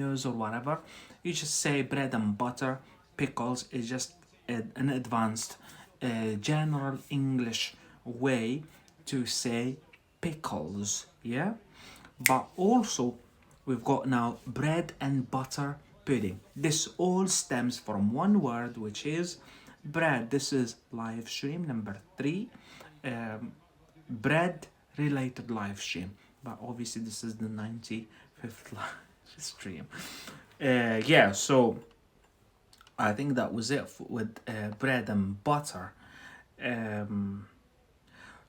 or whatever, you just say bread and butter. Pickles is just an advanced general English way to say pickles, yeah. But also we've got now bread and butter pudding. This all stems from one word, which is bread. This is live stream number 3, bread related live stream. But obviously this is the 95th live stream. Yeah, so I think that was it with bread and butter. Um,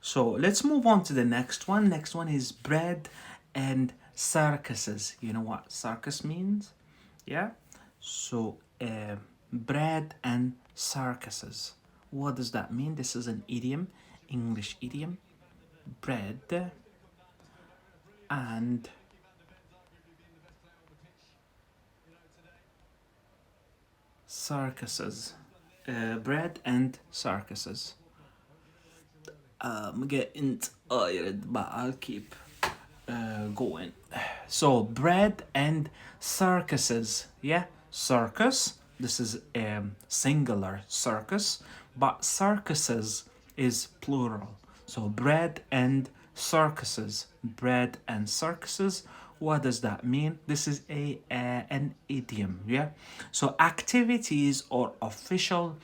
so let's move on to the next one. Next one is bread and circuses. You know what circus means? Yeah? So, bread and circuses. What does that mean? This is an idiom, English idiom. Bread and circuses. Bread and circuses. I'm getting tired, but I'll keep going. So, bread and circuses. Yeah, circus. This is singular circus, but circuses is plural. So, bread and circuses. Bread and circuses. What does that mean? This is an idiom. Yeah. So, activities or official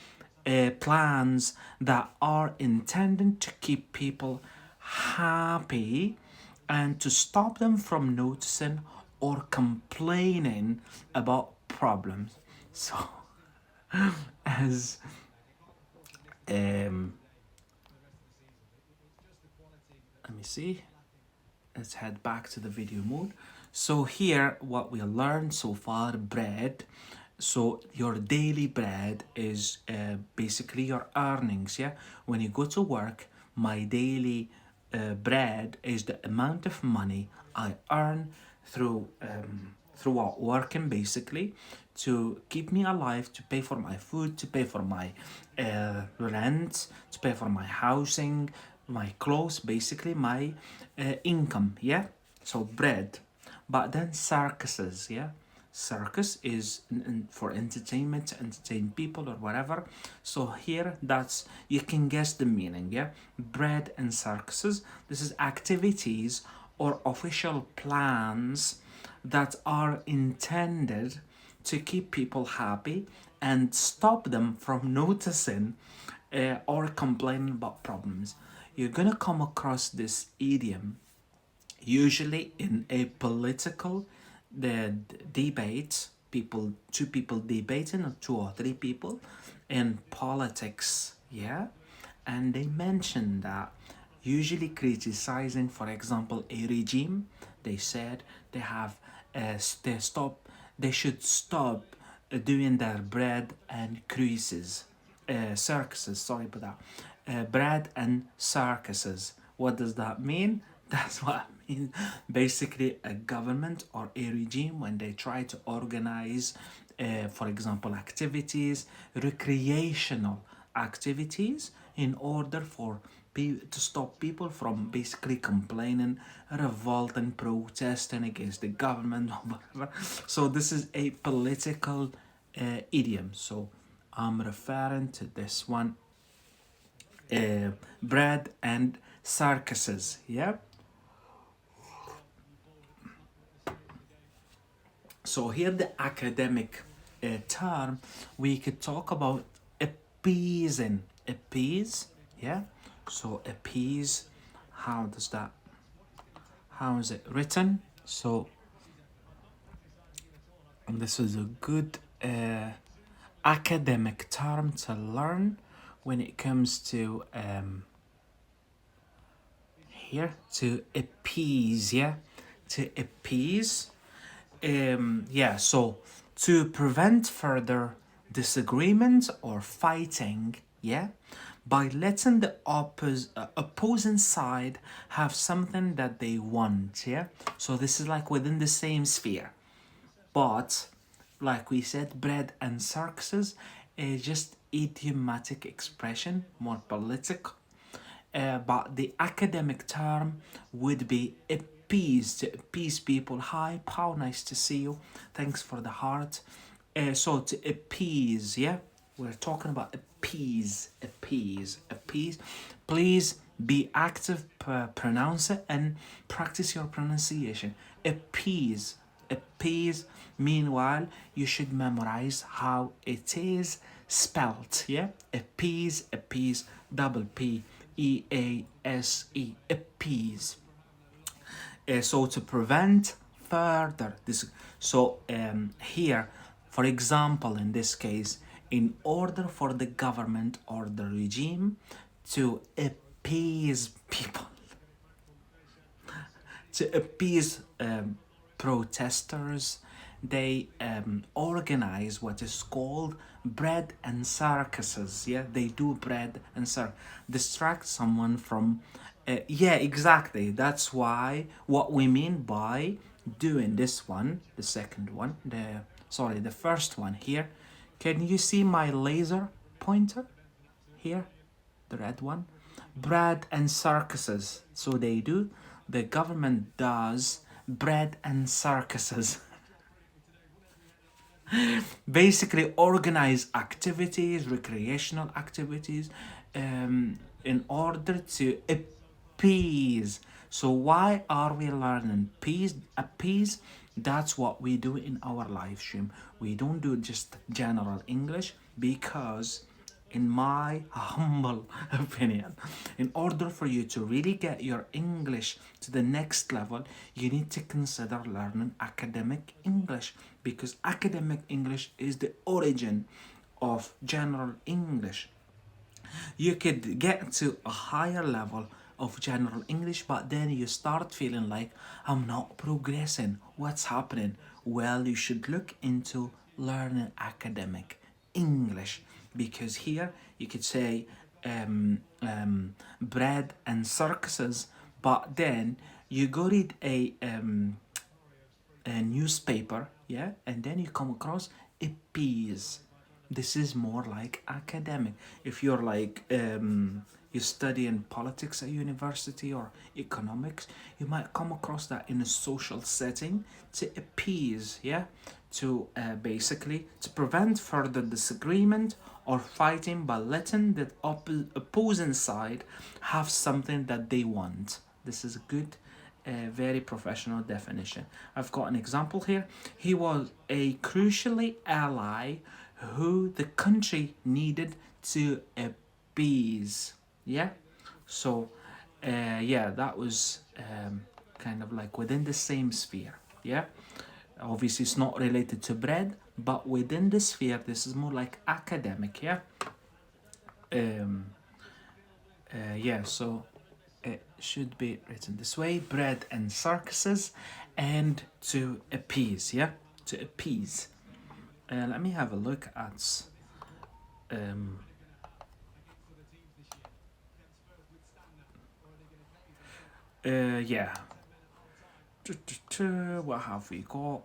plans that are intended to keep people happy and to stop them from noticing or complaining about problems. So, as let me see, let's head back to the video mode. So here what we learned so far, bread. So your daily bread is basically your earnings. Yeah, when you go to work, my daily bread is the amount of money I earn throughout working, basically, to keep me alive, to pay for my food, to pay for my rent, to pay for my housing, my clothes, basically my income. Yeah, so bread. But then circuses. Yeah, circus is for entertainment, to entertain people or whatever. So here, that's, you can guess the meaning. Yeah, bread and circuses, this is activities or official plans that are intended to keep people happy and stop them from noticing or complaining about problems. You're gonna come across this idiom usually in a political debate, people, two people debating, or 2 or 3 people in politics. Yeah, and they mentioned that, usually criticizing, for example, a regime. They said they have they should stop doing their bread and cruises, circuses, sorry about that, bread and circuses. What does that mean? That's what I mean. Basically, a government or a regime, when they try to organize, for example, activities, recreational activities, in order for to stop people from basically complaining, revolting, protesting against the government or whatever. So this is a political idiom. So I'm referring to this one, bread and circuses. Yeah. So here the academic term, we could talk about appeasing. Appease, yeah. So appease, how does that? How is it written? So this is a good academic term to learn when it comes to here, to appease. Yeah, to appease. Yeah, so to prevent further disagreement or fighting, yeah, by letting the opposing side have something that they want, yeah. So this is like within the same sphere, but like we said, bread and circuses is just idiomatic expression, more political. But the academic term would be to appease people. Hi, Pau, nice to see you. Thanks for the heart. So to appease, yeah, we're talking about appease. Please be active, pronounce it, and practice your pronunciation. Appease. Meanwhile, you should memorize how it is spelt. Yeah, appease, double P, appease. So to prevent further this, so here, for example, in this case, in order for the government or the regime to appease people, to appease protesters, they organize what is called bread and circuses. Yeah, they do bread and distract someone from. Yeah, exactly. That's why what we mean by doing this one, the second one, the first one here. Can you see my laser pointer here? The red one, bread and circuses. So they do, the government does bread and circuses. Basically organize activities, recreational activities, in order to appease. So why are we learning appease? That's what we do in our live stream. We don't do just general English, because in my humble opinion, in order for you to really get your English to the next level, you need to consider learning academic English, because academic English is the origin of general English. You could get to a higher level of general English, but then you start feeling like, I'm not progressing. What's happening? Well, you should look into learning academic English, because here you could say bread and circuses, but then you go read a newspaper, yeah, and then you come across appease. This is more like academic. If you're like you study in politics at university or economics, you might come across that in a social setting, to appease, yeah, to basically to prevent further disagreement or fighting by letting the opposing side have something that they want. This is a good, very professional definition. I've got an example here. He was a crucially ally who the country needed to appease. Yeah, so yeah, that was kind of like within the same sphere. Yeah, obviously it's not related to bread, but within the sphere, this is more like academic. Yeah, um, yeah. So it should be written this way: bread and circuses, and to appease. Yeah, to appease. Let me have a look at. Um, yeah. What have we got?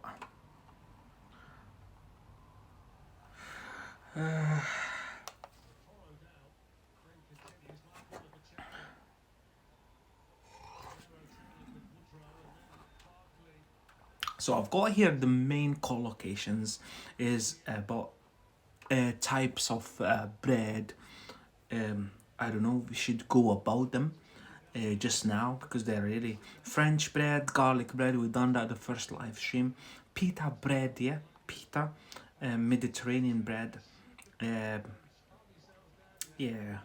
So I've got here the main collocations is about types of bread. I don't know, we should go about them just now, because they're really French bread, garlic bread. We've done that the first live stream. Pita bread, yeah, pita, Mediterranean bread. Uh, yeah.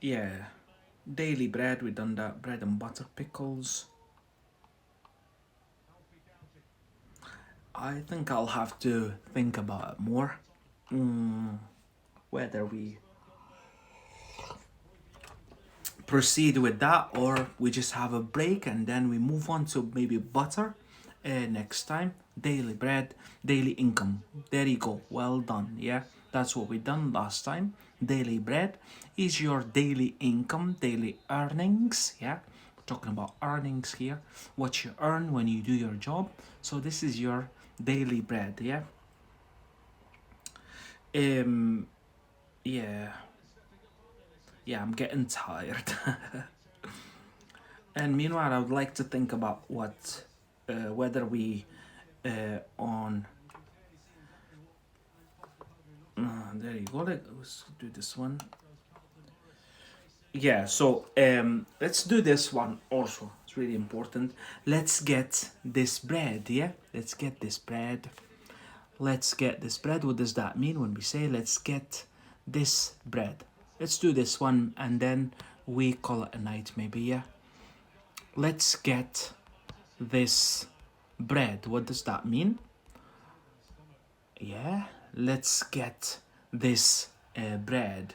Yeah, daily bread, we've done that. Bread and butter pickles. I think I'll have to think about it more. Whether we proceed with that or we just have a break and then we move on to maybe butter next time. Daily bread, daily income. There you go. Well done. Yeah, that's what we done last time. Daily bread is your daily income, daily earnings. Yeah, talking about earnings here, what you earn when you do your job. So this is your daily bread, yeah. Um, yeah, yeah. I'm getting tired. And meanwhile, I would like to think about what, whether we, on. There you go. Let's do this one. Yeah. So let's do this one also. It's really important. Let's get this bread. Yeah. Let's get this bread. Let's get this bread. What does that mean when we say let's get this bread? Let's do this one and then we call it a night maybe, yeah? Let's get this bread. What does that mean? Yeah, let's get this bread.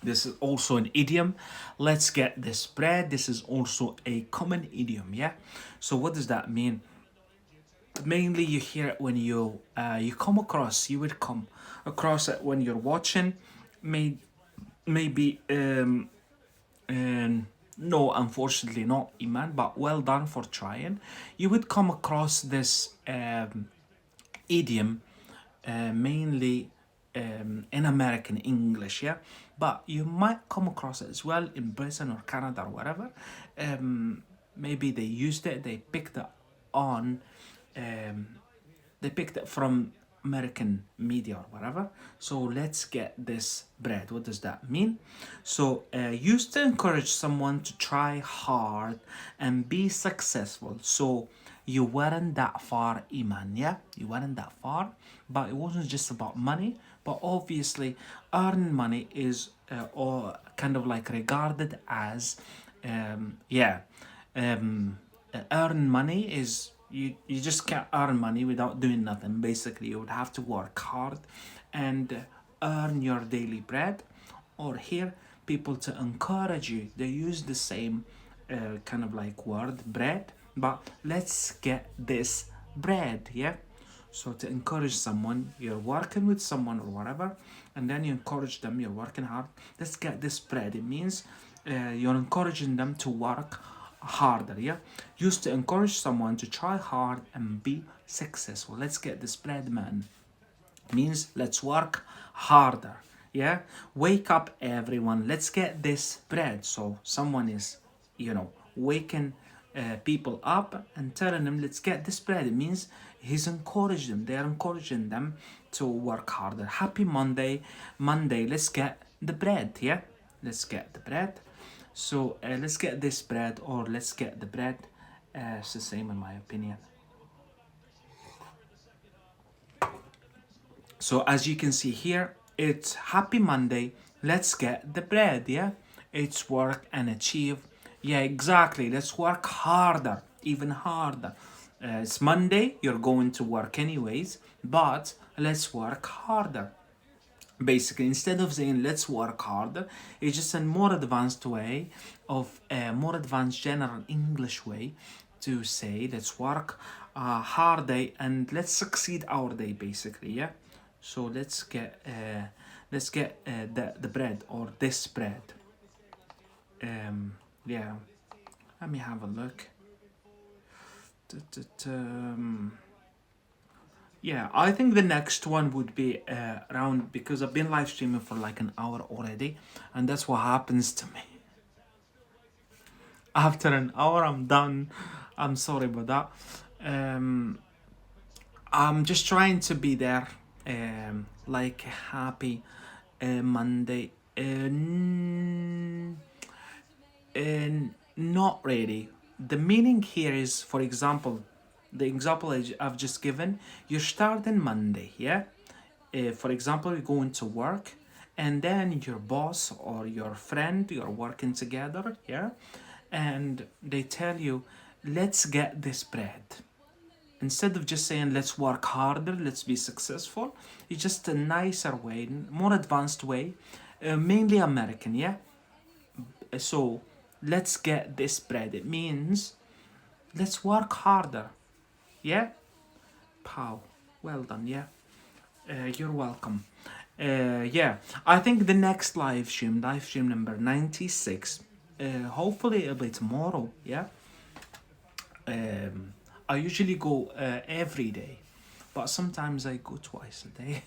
This is also an idiom. Let's get this bread. This is also a common idiom, yeah? So what does that mean? Mainly you hear it when you would come across it when you're watching, maybe no, unfortunately not, Iman, but well done for trying. You would come across this idiom mainly in American English, yeah, but you might come across it as well in Britain or Canada or wherever. Maybe they used it, they picked it on um, they picked it from American media or whatever. So let's get this bread. What does that mean? So used to encourage someone to try hard and be successful. So you weren't that far, Iman, yeah? You weren't that far, but it wasn't just about money, but obviously earning money is or kind of like regarded as, yeah, earn money is you just can't earn money without doing nothing. Basically, you would have to work hard and earn your daily bread. Or here, people to encourage you, they use the same kind of like word bread, but let's get this bread, yeah. So to encourage someone, you're working with someone or whatever, and then you encourage them, you're working hard. Let's get this bread. It means you're encouraging them to work harder, yeah. Used to encourage someone to try hard and be successful. Let's get this bread, man. Means let's work harder, yeah. Wake up, everyone. Let's get this bread. So someone is, waking people up and telling them, let's get this bread. It means he's encouraging them. They're encouraging them to work harder. Happy Monday. Monday, let's get the bread, yeah. Let's get the bread. So let's get this bread, or let's get the bread. It's the same in my opinion. So as you can see here, it's Happy Monday. Let's get the bread, yeah? It's work and achieve. Yeah, exactly. Let's work harder, even harder. It's Monday, you're going to work anyways, but let's work harder. Basically, instead of saying let's work harder, it's just a more advanced way of a more advanced general English way to say let's work hard day and let's succeed our day, basically, yeah. So let's get the bread, or this bread. Yeah, let me have a look. Yeah, I think the next one would be around, because I've been live streaming for like an hour already, and that's what happens to me. After an hour, I'm done. I'm sorry about that. I'm just trying to be there, like happy Monday. Not really. The meaning here is, for example, the example I've just given, you're starting Monday, yeah? For example, you're going to work, and then your boss or your friend, you're working together, yeah? And they tell you, let's get this bread. Instead of just saying, let's work harder, let's be successful, it's just a nicer way, more advanced way, mainly American, yeah? So, let's get this bread. It means, let's work harder, yeah? Pow. Well done, yeah? You're welcome. Yeah, I think the next live stream number 96, Hopefully it'll be tomorrow. Yeah. I usually go every day, but sometimes I go twice a day.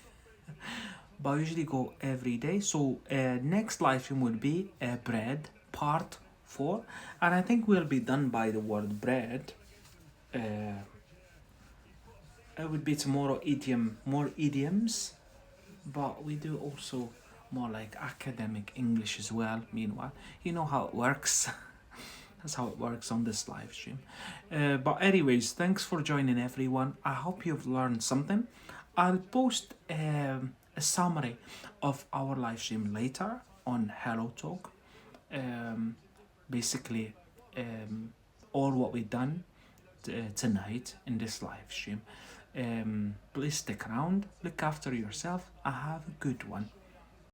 But I usually go every day. So next live stream will be bread part 4, and I think we'll be done by the word bread. It would be tomorrow more idioms, but we do also more like academic English as well. Meanwhile, you know how it works. That's how it works on this live stream. But anyways, thanks for joining everyone. I hope you've learned something. I'll post a summary of our live stream later on Hello Talk. Um, Basically, all what we've done tonight in this live stream. Please stick around, look after yourself, and have a good one.